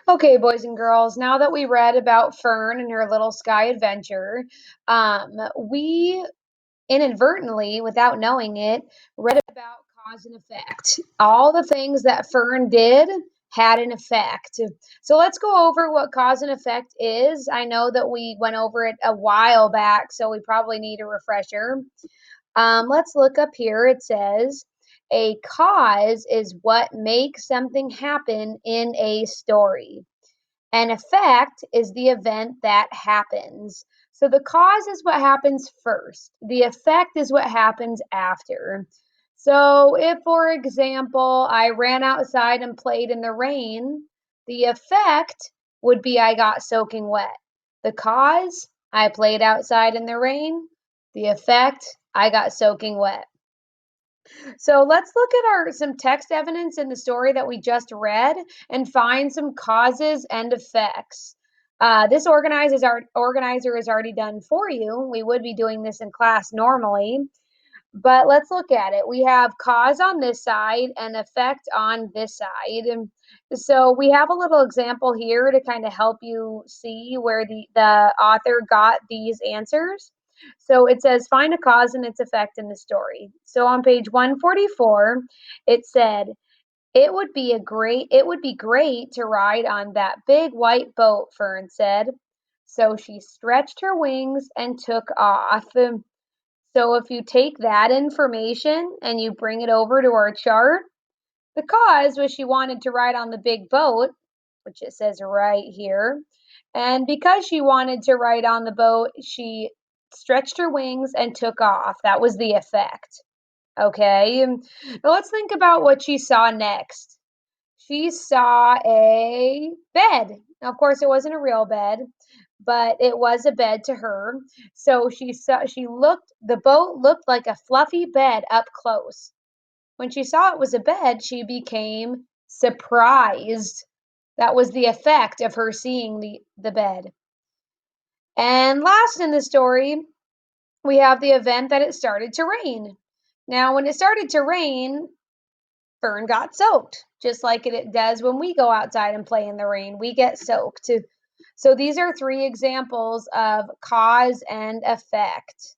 Okay, boys and girls, now that we read about Fern and her little sky adventure, we inadvertently, without knowing it, read about cause and effect. All the things that Fern did had an effect. So let's go over what cause and effect is. I know that we went over it a while back, so we probably need a refresher. Let's look up here. It says, a cause is what makes something happen in a story. An effect is the event that happens. So the cause is what happens first. The effect is what happens after. So if, for example, I ran outside and played in the rain, the effect would be I got soaking wet. The cause, I played outside in the rain. The effect, I got soaking wet. So let's look at our some text evidence in the story that we just read and find some causes and effects. This organizer is already done for you. We would be doing this in class normally, but let's look at it. We have cause on this side and effect on this side. And so we have a little example here to kind of help you see where the author got these answers. So it says find a cause and its effect in the story. So on page 144, it said, it would be great to ride on that big white boat, Fern said. So she stretched her wings and took off. So if you take that information and you bring it over to our chart, the cause was she wanted to ride on the big boat, which it says right here. And because she wanted to ride on the boat, she stretched her wings and took off. That was the effect. Okay. Now let's think about what she saw next. She saw a bed. Now, of course, it wasn't a real bed, but it was a bed to her. So the boat looked like a fluffy bed up close. When she saw it was a bed, she became surprised. That was the effect of her seeing the bed. And last in the story, we have the event that it started to rain. Now, when it started to rain, Fern got soaked, just like it does when we go outside and play in the rain. We get soaked. So these are three examples of cause and effect.